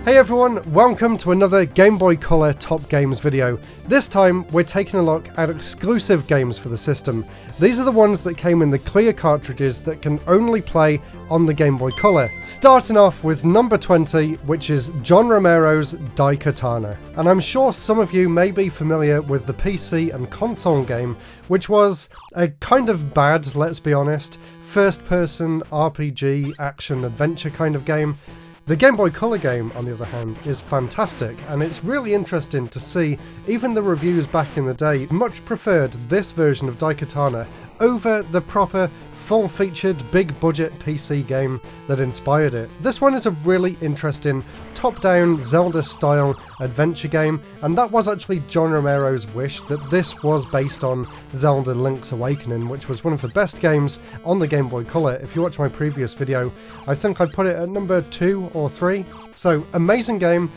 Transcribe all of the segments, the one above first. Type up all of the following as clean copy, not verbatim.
Hey everyone, welcome to another Game Boy Color Top Games video. This time we're taking a look at exclusive games for the system. These are the ones that came in the clear cartridges that can only play on the Game Boy Color. Starting off with number 20, which is John Romero's Daikatana. And I'm sure some of you may be familiar with the PC and console game, which was a kind of bad, let's be honest, first-person RPG action adventure kind of game. The Game Boy Color game, on the other hand, is fantastic, and it's really interesting to see even the reviews back in the day much preferred this version of Daikatana over the proper full-featured, big-budget PC game that inspired it. This one is a really interesting top-down Zelda-style adventure game, and that was actually John Romero's wish, that this was based on Zelda Link's Awakening, which was one of the best games on the Game Boy Color. If you watch my previous video, I think I put it at number 2 or 3. So, amazing game.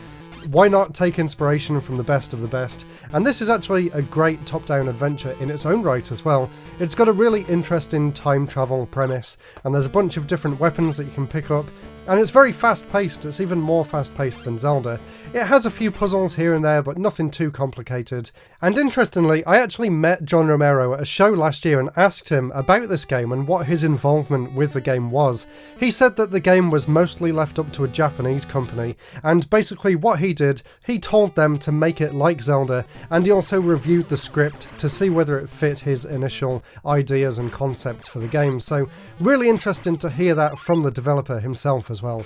Why not take inspiration from the best of the best? And this is actually a great top-down adventure in its own right as well. It's got a really interesting time travel premise, and there's a bunch of different weapons that you can pick up, and it's very fast-paced. It's even more fast-paced than Zelda. It has a few puzzles here and there, but nothing too complicated. And interestingly, I actually met John Romero at a show last year and asked him about this game and what his involvement with the game was. He said that the game was mostly left up to a Japanese company, and basically what he did, he told them to make it like Zelda, and he also reviewed the script to see whether it fit his initial ideas and concepts for the game. So really interesting to hear that from the developer himself as well.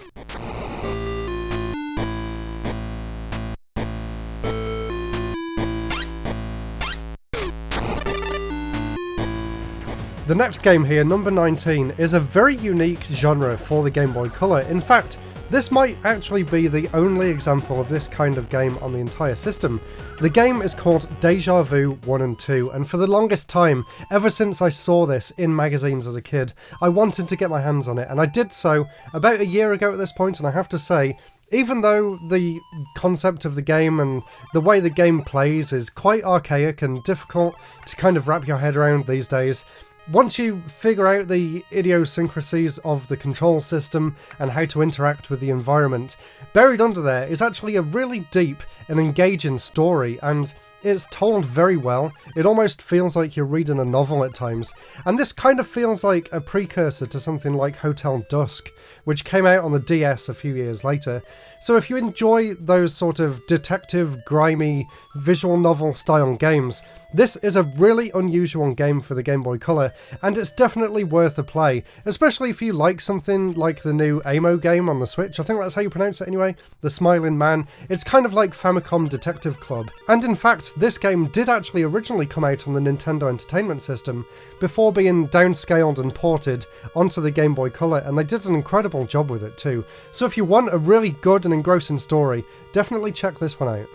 The next game here, number 19, is a very unique genre for the Game Boy Color. In fact, this might actually be the only example of this kind of game on the entire system. The game is called DeJa Vu 1 and 2, and for the longest time, ever since I saw this in magazines as a kid, I wanted to get my hands on it, and I did so about a year ago at this point, and I have to say, even though the concept of the game and the way the game plays is quite archaic and difficult to kind of wrap your head around these days, once you figure out the idiosyncrasies of the control system and how to interact with the environment, buried under there is actually a really deep and engaging story, and it's told very well. It almost feels like you're reading a novel at times, and this kind of feels like a precursor to something like Hotel Dusk, which came out on the DS a few years later. So if you enjoy those sort of detective, grimy, visual novel style games, this is a really unusual game for the Game Boy Color, and it's definitely worth a play, especially if you like something like the new Amo game on the Switch. I think that's how you pronounce it anyway, The Smiling Man. It's kind of like Famicom Detective Club, and in fact this game did actually originally come out on the Nintendo Entertainment System before being downscaled and ported onto the Game Boy Color, and they did an incredible job with it too. So if you want a really good and engrossing story, definitely check this one out.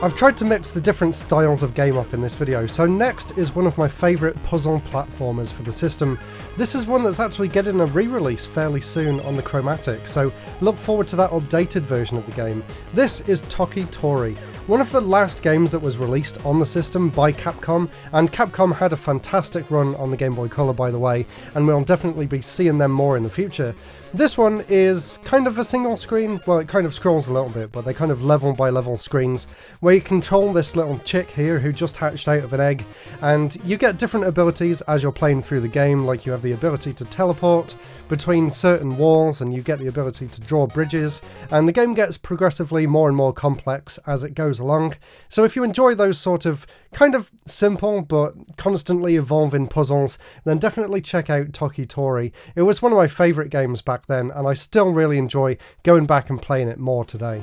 I've tried to mix the different styles of game up in this video, so next is one of my favourite puzzle platformers for the system. This is one that's actually getting a re-release fairly soon on the Chromatic, so look forward to that updated version of the game. This is Toki Tori, one of the last games that was released on the system by Capcom, and Capcom had a fantastic run on the Game Boy Color, by the way, and we'll definitely be seeing them more in the future. This one is kind of a single screen, well, it kind of scrolls a little bit, but they're kind of level by level screens, where you control this little chick here who just hatched out of an egg, and you get different abilities as you're playing through the game. Like, you have the ability to teleport between certain walls, and you get the ability to draw bridges, and the game gets progressively more and more complex as it goes along. So if you enjoy those sort of kind of simple but constantly evolving puzzles, then definitely check out Toki Tori. It was one of my favourite games back then, and I still really enjoy going back and playing it more today.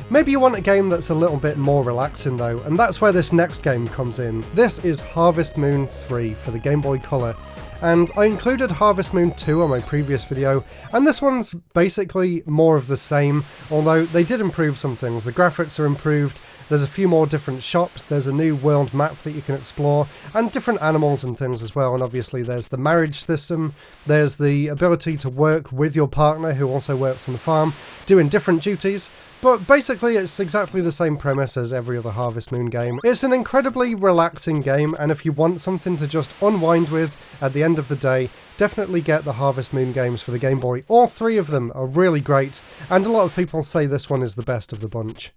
Maybe you want a game that's a little bit more relaxing though, and that's where this next game comes in. This is Harvest Moon 3 for the Game Boy Color, and I included Harvest Moon 2 on my previous video, and this one's basically more of the same, although they did improve some things. The graphics are improved, There's a few more different shops, there's a new world map that you can explore, and different animals and things as well. And obviously there's the marriage system, there's the ability to work with your partner who also works on the farm, doing different duties. But basically it's exactly the same premise as every other Harvest Moon game. It's an incredibly relaxing game, and if you want something to just unwind with at the end of the day, definitely get the Harvest Moon games for the Game Boy. All three of them are really great, and a lot of people say this one is the best of the bunch.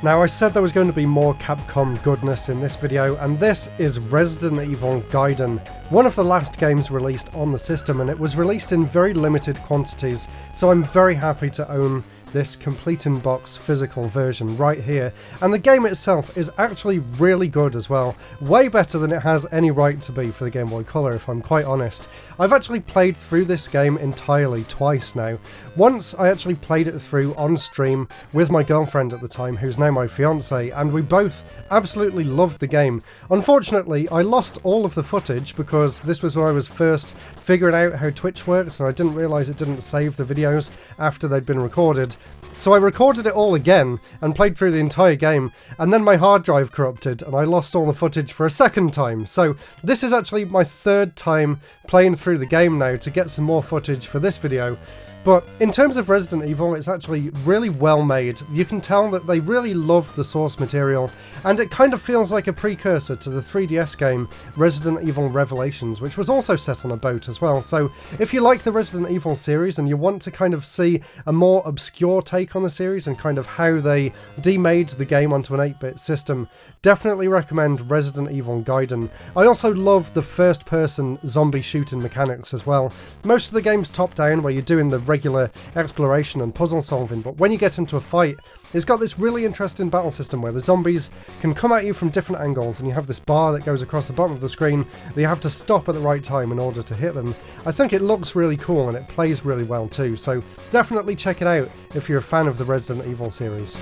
Now, I said there was going to be more Capcom goodness in this video, and this is Resident Evil Gaiden, one of the last games released on the system, and it was released in very limited quantities, so I'm very happy to own this complete in box physical version right here. And the game itself is actually really good as well, way better than it has any right to be for the Game Boy Color, if I'm quite honest. I've actually played through this game entirely twice now. Once I actually played it through on stream with my girlfriend at the time, who's now my fiance, and we both absolutely loved the game. Unfortunately, I lost all of the footage because this was when I was first figuring out how Twitch works, and I didn't realise it didn't save the videos after they'd been recorded. So I recorded it all again and played through the entire game, and then my hard drive corrupted and I lost all the footage for a second time. So this is actually my third time playing through the game now to get some more footage for this video. But in terms of Resident Evil, it's actually really well made. You can tell that they really loved the source material, and it kind of feels like a precursor to the 3DS game Resident Evil Revelations, which was also set on a boat as well. So if you like the Resident Evil series and you want to kind of see a more obscure take on the series and kind of how they demade the game onto an 8-bit system, definitely recommend Resident Evil Gaiden. I also love the first-person zombie shooting mechanics as well. Most of the game's top-down, where you're doing the regular exploration and puzzle solving, but when you get into a fight, it's got this really interesting battle system where the zombies can come at you from different angles, and you have this bar that goes across the bottom of the screen that you have to stop at the right time in order to hit them. I think it looks really cool and it plays really well too, so definitely check it out if you're a fan of the Resident Evil series.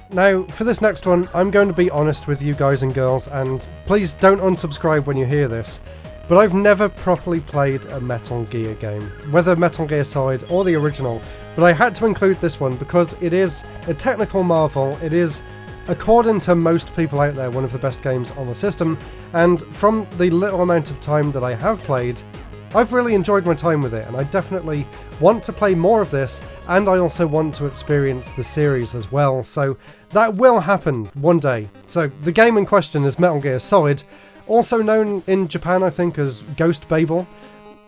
Now, for this next one, I'm going to be honest with you guys and girls, and please don't unsubscribe when you hear this, but I've never properly played a Metal Gear game, whether Metal Gear Solid or the original, but I had to include this one because it is a technical marvel. It is, according to most people out there, one of the best games on the system, and from the little amount of time that I have played, I've really enjoyed my time with it, and I definitely want to play more of this, and I also want to experience the series as well, so that will happen one day. So the game in question is Metal Gear Solid, also known in Japan I think as Ghost Babel,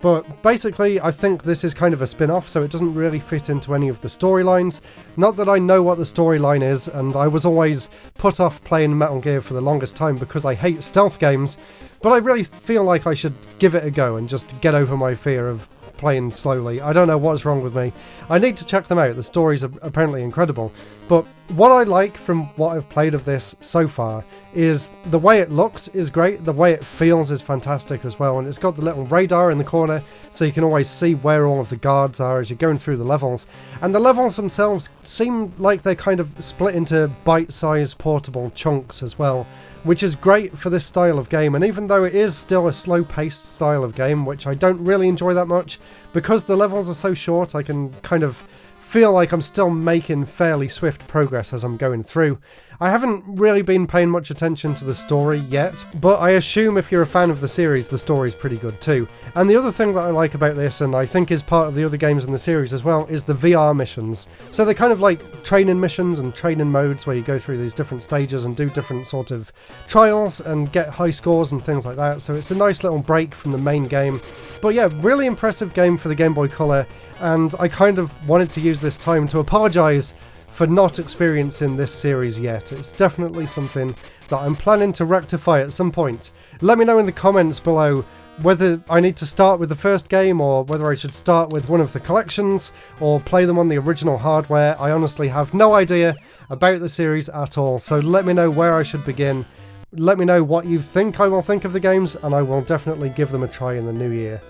but basically I think this is kind of a spin-off, so it doesn't really fit into any of the storylines. Not that I know what the storyline is, and I was always put off playing Metal Gear for the longest time because I hate stealth games, but I really feel like I should give it a go and just get over my fear of playing slowly. I don't know what's wrong with me. I need to check them out. The stories are apparently incredible. But what I like from what I've played of this so far is the way it looks is great, the way it feels is fantastic as well, and it's got the little radar in the corner so you can always see where all of the guards are as you're going through the levels. And the levels themselves seem like they're kind of split into bite-sized portable chunks as well, which is great for this style of game. And even though it is still a slow-paced style of game, which I don't really enjoy that much, because the levels are so short, I can kind of feel like I'm still making fairly swift progress as I'm going through. I haven't really been paying much attention to the story yet, but I assume if you're a fan of the series, the story's pretty good too. And the other thing that I like about this, and I think is part of the other games in the series as well, is the VR missions. So they're kind of like training missions and training modes where you go through these different stages and do different sort of trials and get high scores and things like that. So it's a nice little break from the main game. But yeah, really impressive game for the Game Boy Color, and I kind of wanted to use this time to apologise for not experiencing this series yet. It's definitely something that I'm planning to rectify at some point. Let me know in the comments below whether I need to start with the first game or whether I should start with one of the collections or play them on the original hardware. I honestly have no idea about the series at all, so let me know where I should begin. Let me know what you think I will think of the games, and I will definitely give them a try in the new year.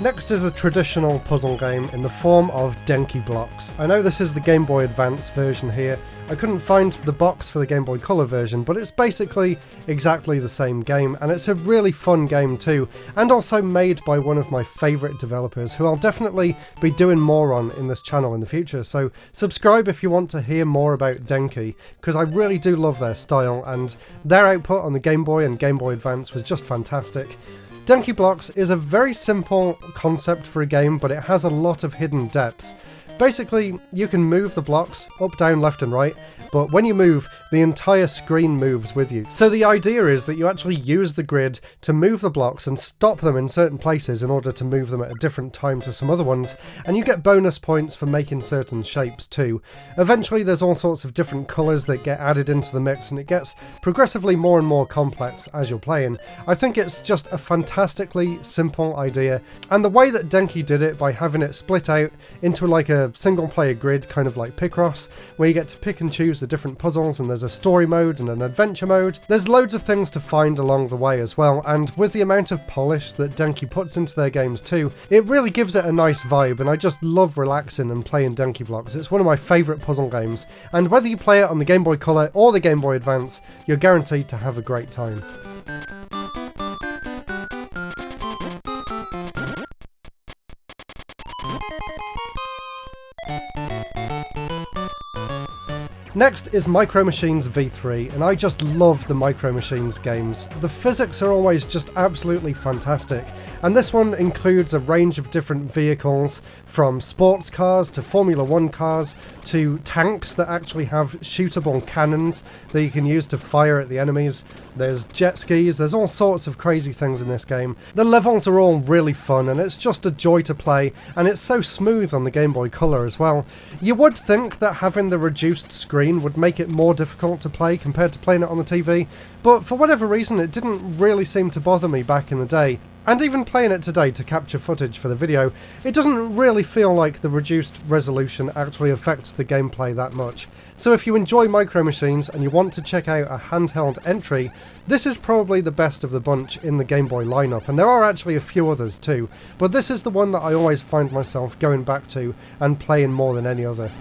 Next is a traditional puzzle game in the form of Denki Blocks. I know this is the Game Boy Advance version here. I couldn't find the box for the Game Boy Color version, but it's basically exactly the same game, and it's a really fun game too, and also made by one of my favourite developers who I'll definitely be doing more on in this channel in the future, so subscribe if you want to hear more about Denki, because I really do love their style, and their output on the Game Boy and Game Boy Advance was just fantastic. Denki Blocks is a very simple concept for a game, but it has a lot of hidden depth. Basically, you can move the blocks up, down, left and right, but when you move, the entire screen moves with you. So the idea is that you actually use the grid to move the blocks and stop them in certain places in order to move them at a different time to some other ones, and you get bonus points for making certain shapes too. Eventually there's all sorts of different colours that get added into the mix, and it gets progressively more and more complex as you're playing. I think it's just a fantastically simple idea, and the way that Denki did it by having it split out into like a single player grid, kind of like Picross, where you get to pick and choose the different puzzles, and there's a story mode and an adventure mode. There's loads of things to find along the way as well, and with the amount of polish that Denki puts into their games too, it really gives it a nice vibe, and I just love relaxing and playing Denki Blocks. It's one of my favourite puzzle games, and whether you play it on the Game Boy Color or the Game Boy Advance, you're guaranteed to have a great time. Next is Micro Machines V3, and I just love the Micro Machines games. The physics are always just absolutely fantastic, and this one includes a range of different vehicles, from sports cars to Formula 1 cars to tanks that actually have shootable cannons that you can use to fire at the enemies. There's jet skis, there's all sorts of crazy things in this game. The levels are all really fun, and it's just a joy to play, and it's so smooth on the Game Boy Color as well. You would think that having the reduced screen would make it more difficult to play compared to playing it on the TV, but for whatever reason it didn't really seem to bother me back in the day. And even playing it today to capture footage for the video, it doesn't really feel like the reduced resolution actually affects the gameplay that much. So if you enjoy Micro Machines and you want to check out a handheld entry, this is probably the best of the bunch in the Game Boy lineup, and there are actually a few others too, but this is the one that I always find myself going back to and playing more than any other.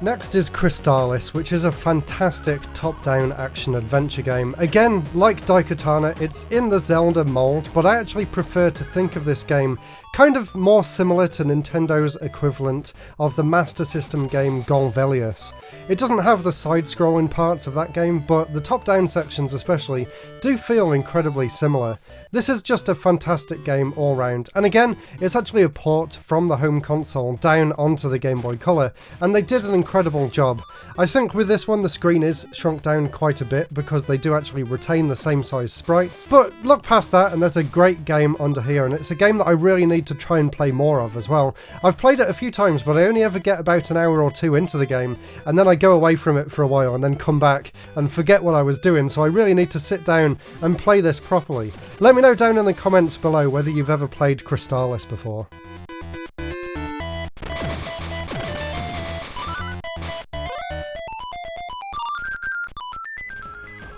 Next is Crystalis, which is a fantastic top-down action-adventure game. Again, like Daikatana, it's in the Zelda mold, but I actually prefer to think of this game kind of more similar to Nintendo's equivalent of the Master System game Golvelius. It doesn't have the side-scrolling parts of that game, but the top-down sections especially do feel incredibly similar. This is just a fantastic game all round, and again, it's actually a port from the home console down onto the Game Boy Color, and they did an incredible job. I think with this one the screen is shrunk down quite a bit because they do actually retain the same size sprites, but look past that and there's a great game under here, and it's a game that I really need to try and play more of as well. I've played it a few times, but I only ever get about an hour or two into the game, and then I go away from it for a while and then come back and forget what I was doing, so I really need to sit down and play this properly. Let me know down in the comments below whether you've ever played Crystalis before.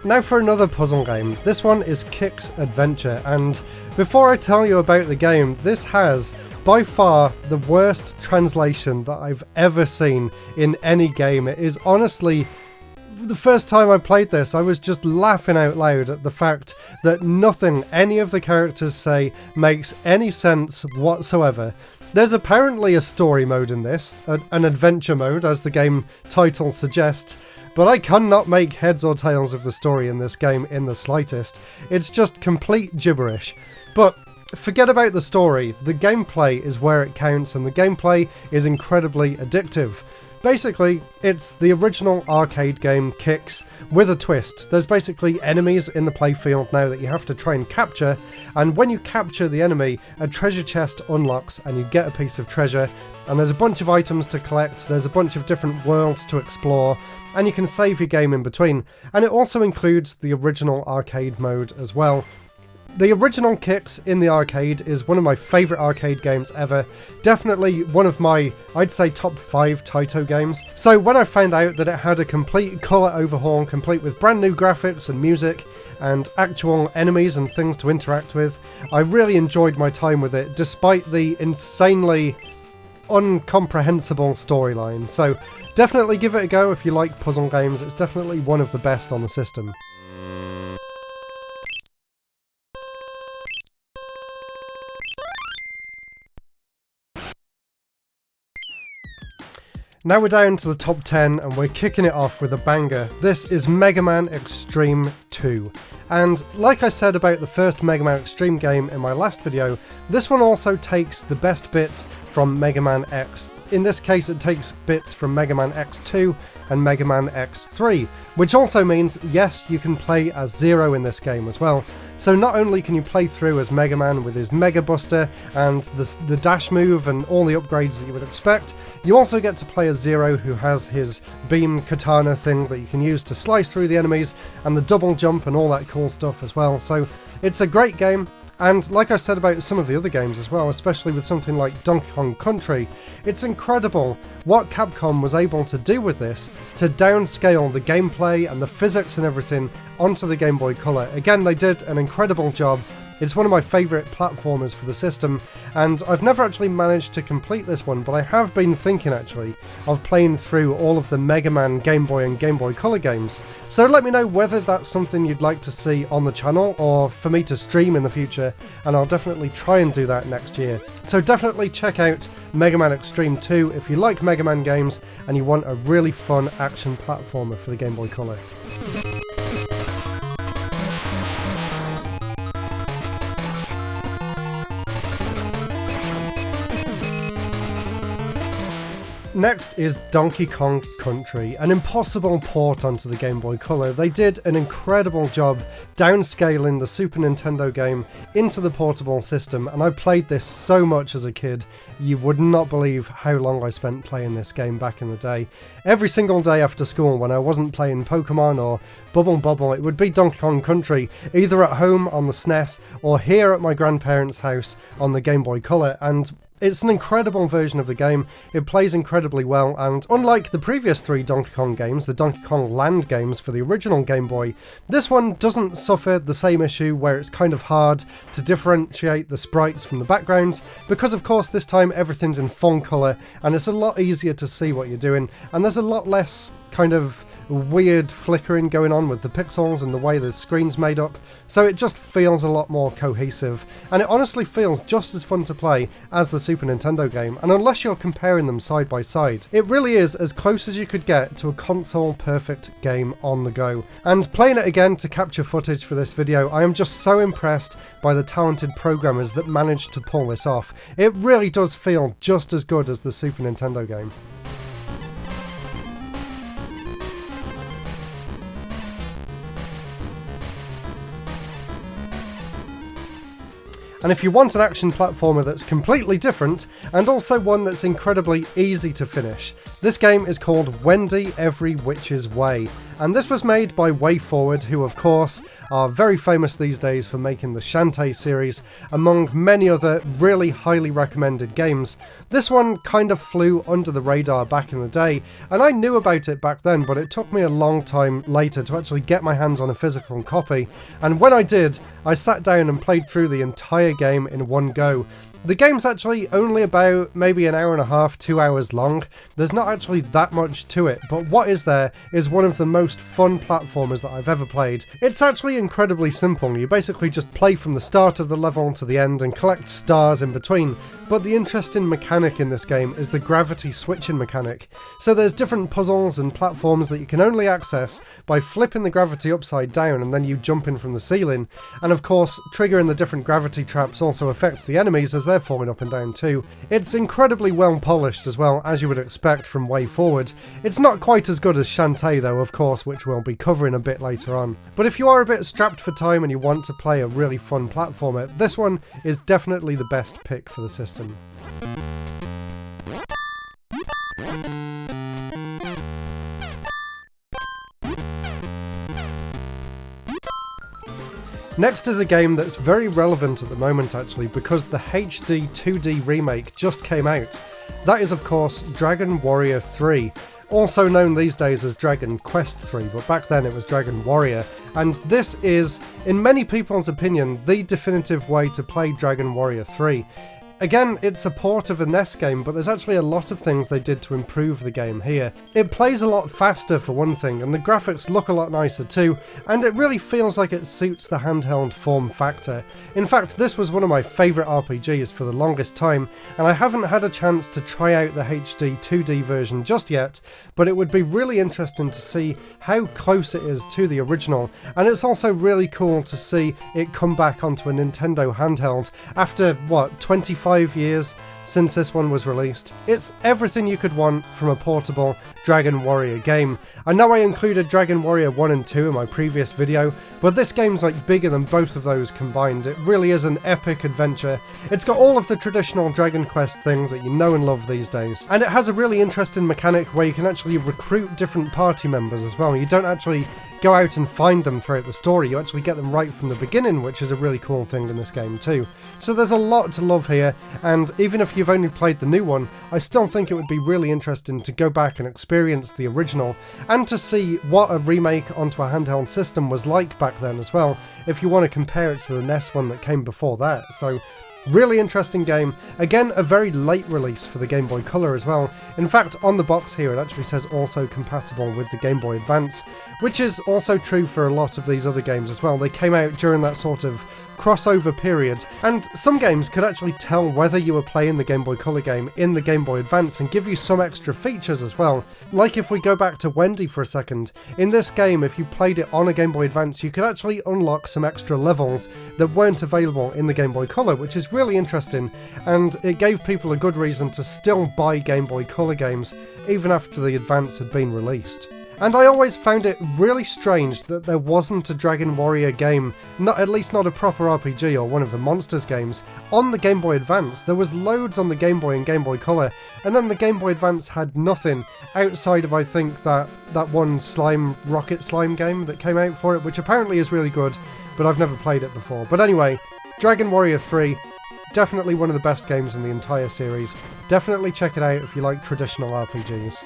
Now for another puzzle game. This one is QIX Adventure, and before I tell you about the game, this has by far the worst translation that I've ever seen in any game. It is honestly, the first time I played this, I was just laughing out loud at the fact that nothing any of the characters say makes any sense whatsoever. There's apparently a story mode in this, an adventure mode as the game title suggests, but I cannot make heads or tails of the story in this game in the slightest. It's just complete gibberish. But forget about the story, the gameplay is where it counts, and the gameplay is incredibly addictive. Basically, it's the original arcade game QIX with a twist. There's basically enemies in the playfield now that you have to try and capture, and when you capture the enemy, a treasure chest unlocks and you get a piece of treasure, and there's a bunch of items to collect, there's a bunch of different worlds to explore, and you can save your game in between. And it also includes the original arcade mode as well. The original QIX in the arcade is one of my favourite arcade games ever. Definitely one of my, I'd say, top 5 Taito games. So when I found out that it had a complete colour overhaul, complete with brand new graphics and music, and actual enemies and things to interact with, I really enjoyed my time with it, despite the insanely incomprehensible storyline. So definitely give it a go if you like puzzle games. It's definitely one of the best on the system. Now we're down to the top 10 and we're kicking it off with a banger. This is MegaMan Xtreme 2. And like I said about the first MegaMan Xtreme game in my last video, this one also takes the best bits from Mega Man X. In this case it takes bits from Mega Man X2 and Mega Man X3, which also means, yes, you can play as Zero in this game as well. So not only can you play through as Mega Man with his Mega Buster and the dash move and all the upgrades that you would expect, you also get to play as Zero, who has his beam katana thing that you can use to slice through the enemies, and the double jump and all that cool stuff as well. So it's a great game. And like I said about some of the other games as well, especially with something like Donkey Kong Country, it's incredible what Capcom was able to do with this to downscale the gameplay and the physics and everything onto the Game Boy Color. Again, they did an incredible job. It's one of my favourite platformers for the system, and I've never actually managed to complete this one, but I have been thinking actually of playing through all of the Mega Man Game Boy and Game Boy Color games. So let me know whether that's something you'd like to see on the channel or for me to stream in the future, and I'll definitely try and do that next year. So definitely check out Mega Man Xtreme 2 if you like Mega Man games and you want a really fun action platformer for the Game Boy Color. Next is Donkey Kong Country, an impossible port onto the Game Boy Color. They did an incredible job downscaling the Super Nintendo game into the portable system, and I played this so much as a kid. You would not believe how long I spent playing this game back in the day. Every single day after school when I wasn't playing Pokemon or Bubble Bobble, it would be Donkey Kong Country, either at home on the SNES or here at my grandparents' house on the Game Boy Color, and it's an incredible version of the game. It plays incredibly well, and unlike the previous 3 Donkey Kong games, the Donkey Kong Land games for the original Game Boy, this one doesn't suffer the same issue where it's kind of hard to differentiate the sprites from the backgrounds, because of course this time everything's in full colour and it's a lot easier to see what you're doing, and there's a lot less kind of weird flickering going on with the pixels and the way the screen's made up, so it just feels a lot more cohesive, and it honestly feels just as fun to play as the Super Nintendo game, and unless you're comparing them side by side, it really is as close as you could get to a console perfect game on the go. And playing it again to capture footage for this video, I am just so impressed by the talented programmers that managed to pull this off. It really does feel just as good as the Super Nintendo game. And if you want an action platformer that's completely different, and also one that's incredibly easy to finish, this game is called Wendy Every Witch's Way. And this was made by WayForward, who of course are very famous these days for making the Shantae series, among many other really highly recommended games. This one kind of flew under the radar back in the day, and I knew about it back then, but it took me a long time later to actually get my hands on a physical copy. And when I did, I sat down and played through the entire game in one go. The game's actually only about maybe an hour and a half, 2 hours long. There's not actually that much to it, but what is there is one of the most fun platformers that I've ever played. It's actually incredibly simple. You basically just play from the start of the level to the end and collect stars in between, but the interesting mechanic in this game is the gravity switching mechanic. So there's different puzzles and platforms that you can only access by flipping the gravity upside down and then you jump in from the ceiling, and of course triggering the different gravity traps also affects the enemies as they're falling up and down too. It's incredibly well polished as well, as you would expect from WayForward. It's not quite as good as Shantae though, of course, which we'll be covering a bit later on. But if you are a bit strapped for time and you want to play a really fun platformer, this one is definitely the best pick for the system. Next is a game that's very relevant at the moment actually, because the HD 2D remake just came out. That is of course Dragon Warrior 3, also known these days as Dragon Quest 3, but back then it was Dragon Warrior, and this is, in many people's opinion, the definitive way to play Dragon Warrior 3. Again, it's a port of a NES game, but there's actually a lot of things they did to improve the game here. It plays a lot faster for one thing, and the graphics look a lot nicer too, and it really feels like it suits the handheld form factor. In fact, this was one of my favourite RPGs for the longest time, and I haven't had a chance to try out the HD 2D version just yet, but it would be really interesting to see how close it is to the original, and it's also really cool to see it come back onto a Nintendo handheld after, what, 25 years since this one was released. It's everything you could want from a portable Dragon Warrior game. I know I included Dragon Warrior 1 and 2 in my previous video, but this game's like bigger than both of those combined. It really is an epic adventure. It's got all of the traditional Dragon Quest things that you know and love these days, and it has a really interesting mechanic where you can actually recruit different party members as well. You don't actually go out and find them throughout the story, you actually get them right from the beginning, which is a really cool thing in this game too. So there's a lot to love here, and even if you've only played the new one, I still think it would be really interesting to go back and experience the original, and to see what a remake onto a handheld system was like back then as well, if you want to compare it to the NES one that came before that. So really interesting game. Again, a very late release for the Game Boy Color as well. In fact, on the box here it actually says also compatible with the Game Boy Advance, which is also true for a lot of these other games as well. They came out during that sort of crossover period, and some games could actually tell whether you were playing the Game Boy Color game in the Game Boy Advance and give you some extra features as well. Like if we go back to Wendy for a second, in this game if you played it on a Game Boy Advance you could actually unlock some extra levels that weren't available in the Game Boy Color, which is really interesting, and it gave people a good reason to still buy Game Boy Color games even after the Advance had been released. And I always found it really strange that there wasn't a Dragon Warrior game, at least not a proper RPG or one of the Monsters games, on the Game Boy Advance. There was loads on the Game Boy and Game Boy Color, and then the Game Boy Advance had nothing outside of, I think, that one Rocket Slime game that came out for it, which apparently is really good, but I've never played it before. But anyway, Dragon Warrior 3, definitely one of the best games in the entire series. Definitely check it out if you like traditional RPGs.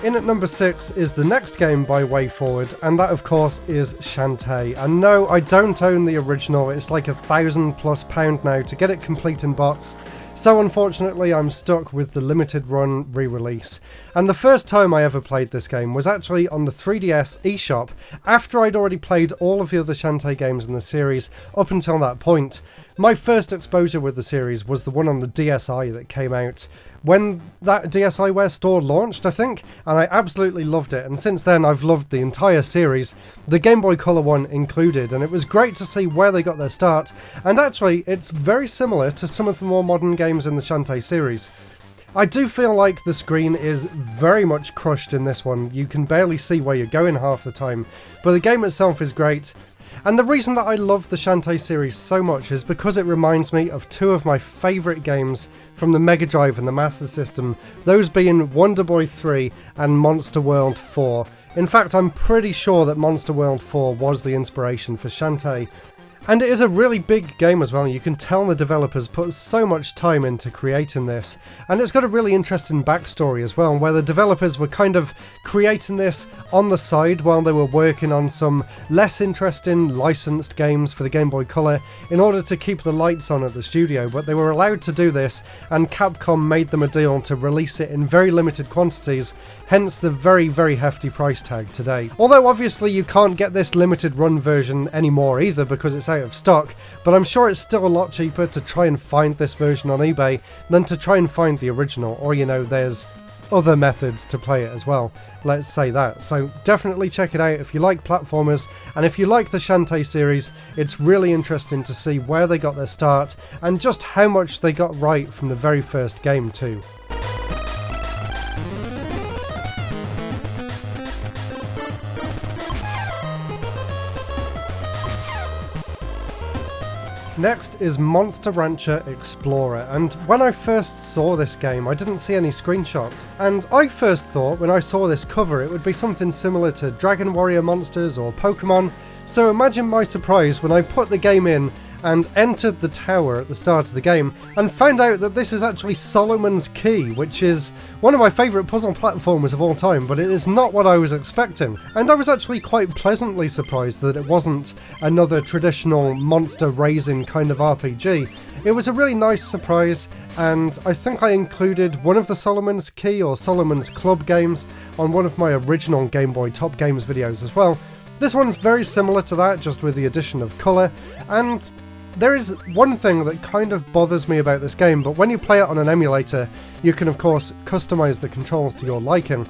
In at number 6 is the next game by WayForward, and that of course is Shantae. And no, I don't own the original, it's like £1,000+ now to get it complete in box. So unfortunately I'm stuck with the limited run re-release. And the first time I ever played this game was actually on the 3DS eShop, after I'd already played all of the other Shantae games in the series up until that point. My first exposure with the series was the one on the DSi that came out when that DSiWare store launched, I think, and I absolutely loved it, and since then I've loved the entire series, the Game Boy Color one included, and it was great to see where they got their start, and actually it's very similar to some of the more modern games in the Shantae series. I do feel like the screen is very much crushed in this one, you can barely see where you're going half the time, but the game itself is great. And the reason that I love the Shantae series so much is because it reminds me of two of my favourite games from the Mega Drive and the Master System, those being Wonder Boy 3 and Monster World 4. In fact, I'm pretty sure that Monster World 4 was the inspiration for Shantae. And it is a really big game as well, you can tell the developers put so much time into creating this. And it's got a really interesting backstory as well, where the developers were kind of creating this on the side while they were working on some less interesting licensed games for the Game Boy Color in order to keep the lights on at the studio, but they were allowed to do this, and Capcom made them a deal to release it in very limited quantities, hence the very, very hefty price tag today. Although obviously you can't get this limited run version anymore either because it's out of stock, but I'm sure it's still a lot cheaper to try and find this version on eBay than to try and find the original, or you know, there's other methods to play it as well, let's say that. So definitely check it out if you like platformers, and if you like the Shantae series, it's really interesting to see where they got their start and just how much they got right from the very first game too. Next is Monster Rancher Explorer, and when I first saw this game I didn't see any screenshots, and I first thought when I saw this cover it would be something similar to Dragon Warrior Monsters or Pokemon, so imagine my surprise when I put the game in and entered the tower at the start of the game and found out that this is actually Solomon's Key, which is one of my favourite puzzle platformers of all time, but it is not what I was expecting. And I was actually quite pleasantly surprised that it wasn't another traditional monster raising kind of RPG. It was a really nice surprise, and I think I included one of the Solomon's Key or Solomon's Club games on one of my original Game Boy Top Games videos as well. This one's very similar to that, just with the addition of colour, and there is one thing that kind of bothers me about this game, but when you play it on an emulator, you can of course customise the controls to your liking.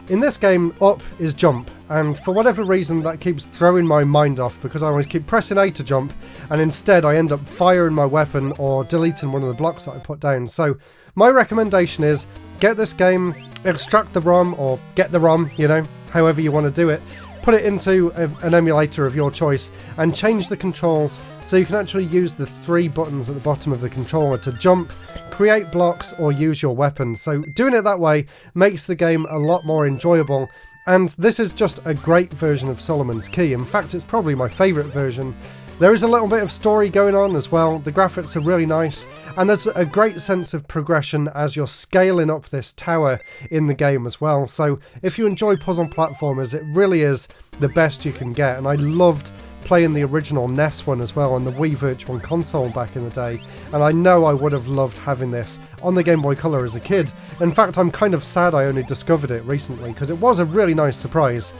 In this game, up is jump, and for whatever reason that keeps throwing my mind off because I always keep pressing A to jump, and instead I end up firing my weapon or deleting one of the blocks that I put down. So my recommendation is get this game, extract the ROM, or get the ROM, you know, however you want to do it, put it into an emulator of your choice and change the controls so you can actually use the 3 buttons at the bottom of the controller to jump, create blocks or use your weapon. So doing it that way makes the game a lot more enjoyable, and this is just a great version of Solomon's Key. In fact, it's probably my favourite version. There is a little bit of story going on as well, the graphics are really nice, and there's a great sense of progression as you're scaling up this tower in the game as well. So if you enjoy puzzle platformers, it really is the best you can get, and I loved playing the original NES one as well on the Wii Virtual Console back in the day, and I know I would have loved having this on the Game Boy Color as a kid. In fact, I'm kind of sad I only discovered it recently because it was a really nice surprise.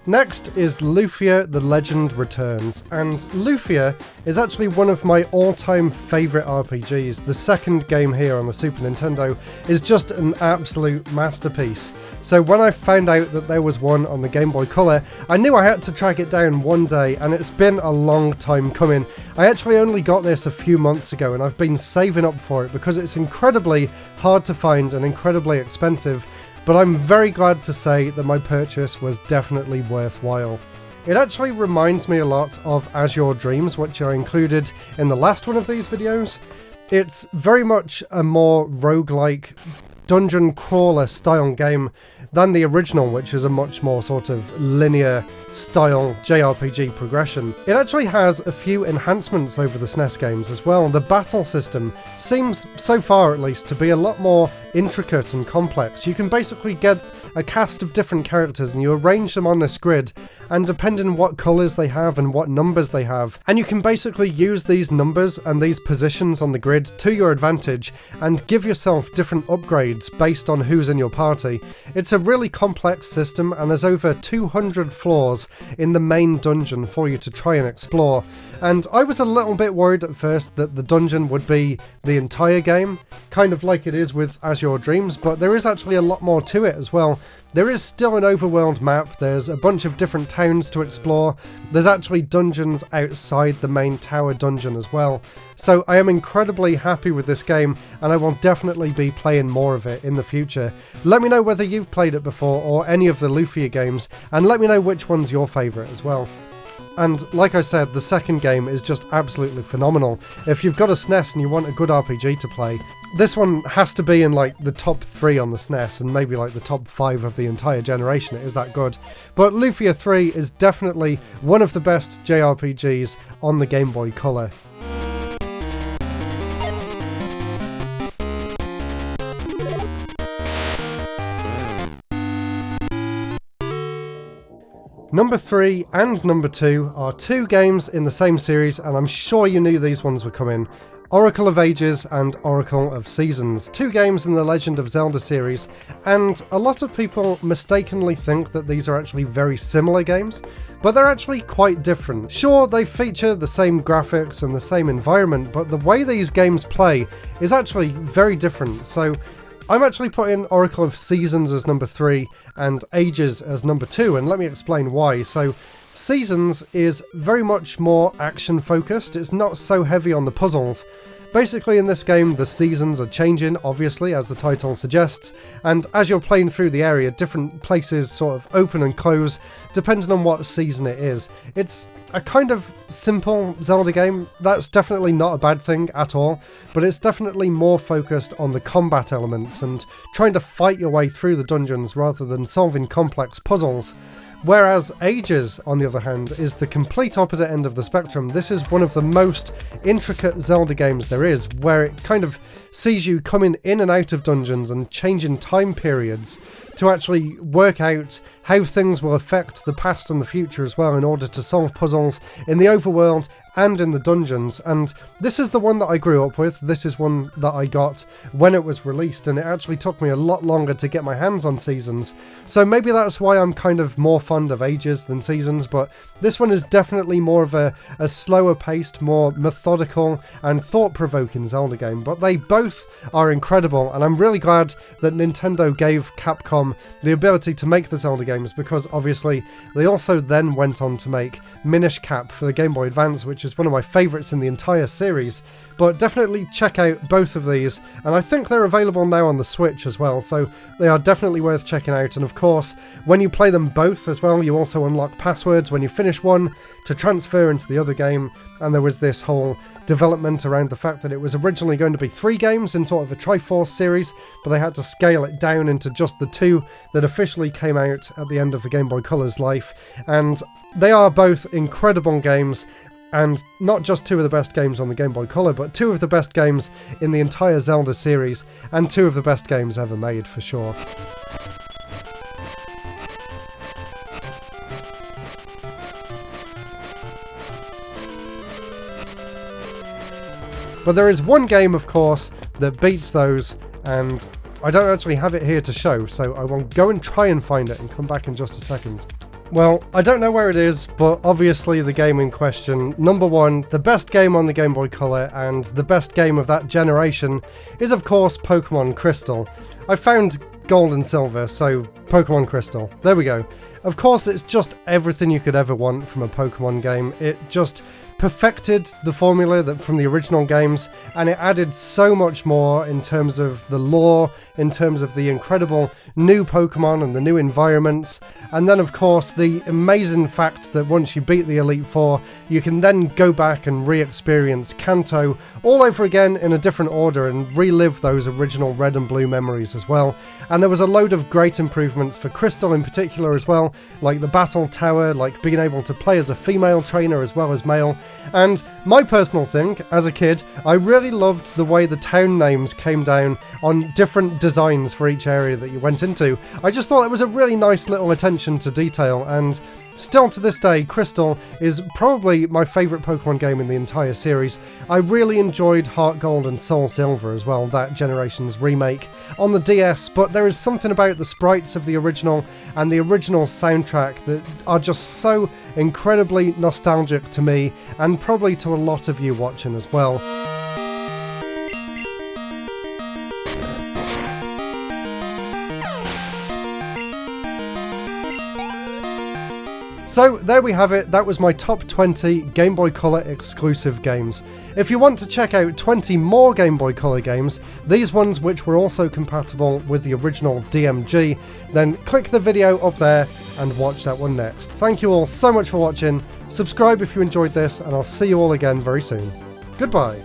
Next is Lufia: The Legend Returns, and Lufia is actually one of my all-time favourite RPGs. The second game here on the Super Nintendo is just an absolute masterpiece. So when I found out that there was one on the Game Boy Color, I knew I had to track it down one day, and it's been a long time coming. I actually only got this a few months ago, and I've been saving up for it because it's incredibly hard to find and incredibly expensive. But I'm very glad to say that my purchase was definitely worthwhile. It actually reminds me a lot of As Your Dreams, which I included in the last one of these videos. It's very much a more roguelike dungeon crawler style game than the original, which is a much more sort of linear style JRPG progression. It actually has a few enhancements over the SNES games as well. The battle system seems, so far at least, to be a lot more intricate and complex. You can basically get a cast of different characters and you arrange them on this grid, and depending on what colours they have and what numbers they have, and you can basically use these numbers and these positions on the grid to your advantage and give yourself different upgrades based on who's in your party. It's a really complex system, and there's over 200 floors in the main dungeon for you to try and explore. And I was a little bit worried at first that the dungeon would be the entire game, kind of like it is with As Your Dreams, but there is actually a lot more to it as well. There is still an overworld map, there's a bunch of different towns to explore, there's actually dungeons outside the main tower dungeon as well. So I am incredibly happy with this game, and I will definitely be playing more of it in the future. Let me know whether you've played it before or any of the Lufia games, and let me know which one's your favourite as well. And like I said, the second game is just absolutely phenomenal. If you've got a SNES and you want a good RPG to play, this one has to be in like the top 3 on the SNES and maybe like the top 5 of the entire generation. It is that good. But Lufia 3 is definitely one of the best JRPGs on the Game Boy Color. Number 3 and number 2 are 2 games in the same series, and I'm sure you knew these ones were coming. Oracle of Ages and Oracle of Seasons, 2 games in the Legend of Zelda series, and a lot of people mistakenly think that these are actually very similar games, but they're actually quite different. Sure, they feature the same graphics and the same environment, but the way these games play is actually very different. So I'm actually putting Oracle of Seasons as number 3 and Ages as number 2, and let me explain why. So Seasons is very much more action focused, it's not so heavy on the puzzles, Basically in this game the seasons are changing, obviously, as the title suggests, and as you're playing through the area, different places sort of open and close depending on what season it is. It's a kind of simple Zelda game. That's definitely not a bad thing at all, but it's definitely more focused on the combat elements and trying to fight your way through the dungeons rather than solving complex puzzles. Whereas Ages, on the other hand, is the complete opposite end of the spectrum. This is one of the most intricate Zelda games there is, where it kind of sees you coming in and out of dungeons and changing time periods to actually work out how things will affect the past and the future as well in order to solve puzzles in the overworld and in the dungeons. And this is the one that I grew up with. This is one that I got when it was released, and it actually took me a lot longer to get my hands on Seasons. So maybe that's why I'm kind of more fond of Ages than Seasons, but this one is definitely more of a slower paced, more methodical and thought-provoking Zelda game. But they both are incredible, and I'm really glad that Nintendo gave Capcom the ability to make the Zelda games, because obviously they also then went on to make Minish Cap for the Game Boy Advance, which is one of my favourites in the entire series. But definitely check out both of these, and I think they're available now on the Switch as well, so they are definitely worth checking out. And of course, when you play them both as well, you also unlock passwords when you finish one to transfer into the other game, and there was this whole development around the fact that it was originally going to be 3 games in sort of a Triforce series, but they had to scale it down into just the 2 that officially came out at the end of the Game Boy Color's life. And they are both incredible games, and not just 2 of the best games on the Game Boy Color, but 2 of the best games in the entire Zelda series, and 2 of the best games ever made, for sure. But there is one game, of course, that beats those, and I don't actually have it here to show, so I will go and try and find it and come back in just a second. Well, I don't know where it is, but obviously the game in question, number 1, the best game on the Game Boy Color and the best game of that generation, is of course Pokemon Crystal. I found Gold and Silver, so Pokemon Crystal. There we go. Of course, it's just everything you could ever want from a Pokemon game. It just perfected the formula that from the original games, and it added so much more in terms of the lore, in terms of the incredible new Pokemon and the new environments, and then of course the amazing fact that once you beat the Elite Four, you can then go back and re-experience Kanto all over again in a different order and relive those original red and blue memories as well. And there was a load of great improvements for Crystal in particular as well, like the Battle Tower, like being able to play as a female trainer as well as male. And my personal thing, as a kid, I really loved the way the town names came down on different designs for each area that you went into. I just thought it was a really nice little attention to detail, and still to this day, Crystal is probably my favourite Pokemon game in the entire series. I really enjoyed Heart Gold and Soul Silver as well, that generation's remake on the DS, but there is something about the sprites of the original and the original soundtrack that are just so incredibly nostalgic to me, and probably to a lot of you watching as well. So there we have it, that was my top 20 Game Boy Color exclusive games. If you want to check out 20 more Game Boy Color games, these ones which were also compatible with the original DMG, then click the video up there and watch that one next. Thank you all so much for watching, subscribe if you enjoyed this, and I'll see you all again very soon. Goodbye.